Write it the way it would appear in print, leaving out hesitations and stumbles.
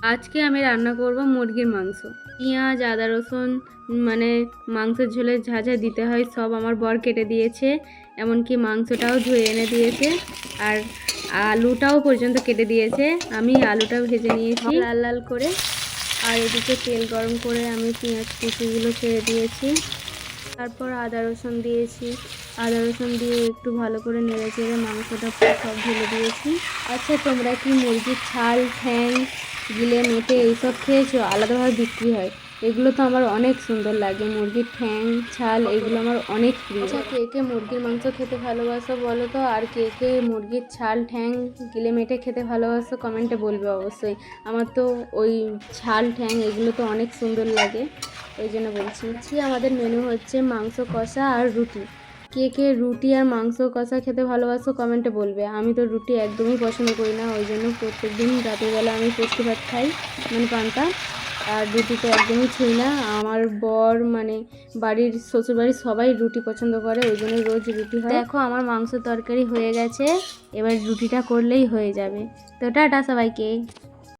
আজকে আমি রান্না করব মুরগির মাংস। পেঁয়াজ, আদা, রসুন মানে মাংসের ঝোলে যা যা দিতে হয় সব আমার বর কেটে দিয়েছে, এমনকি মাংসটাও ধুয়ে এনে দিয়েছে, আর আলুটাও পর্যন্ত কেটে দিয়েছে। আমি আলুটাও ভেজে নিয়েছি লাল লাল করে, আর এদিকে তেল গরম করে আমি পেঁয়াজ কুচিগুলো ছেড়ে দিয়েছি। তারপর আদা রসুন দিয়েছি, আদা রসুন দিয়ে একটু ভালো করে নেড়ে চেড়ে মাংসটা সব ঢেলে দিয়েছি। আচ্ছা, তোমরা কি মুরগির ছাল, ঠ্যাং, গিলে মেটে এইসব খেয়েছো? আলাদাভাবে বিক্রি হয়, এগুলো তো আমার অনেক সুন্দর লাগে। মুরগির ঠ্যাং, ছাল এগুলো আমার অনেক প্রিয়। আচ্ছা, কে কে মুরগির মাংস খেতে ভালোবাসো বলো তো, আর কে কে মুরগির ছাল, ঠ্যাং, গিলে মেটে খেতে ভালোবাসো কমেন্টে বলবে অবশ্যই। আমার তো ওই ছাল, ঠ্যাং এগুলো তো অনেক সুন্দর লাগে, ওই জন্য বলছি। আমাদের মেনু হচ্ছে মাংস কষা আর রুটি। কে কে রুটি আর মাংস কষা খেতে ভালোবাসো কমেন্টে বলবে। আমি তো রুটি একদমই পছন্দ করি না, ওই জন্য প্রত্যেক দিন রাতের বেলা আমি পুষ্টি ভাত খাই, মানে পান্তা। আর রুটি তো একদমই ছুঁই না। আমার বর মানে বাড়ির শ্বশুরবাড়ির সবাই রুটি পছন্দ করে, ওই জন্য রোজ রুটি হয়। দেখো আমার মাংস তরকারি হয়ে গেছে, এবার রুটিটা করলেই হয়ে যাবে। তো টাটা সবাইকে।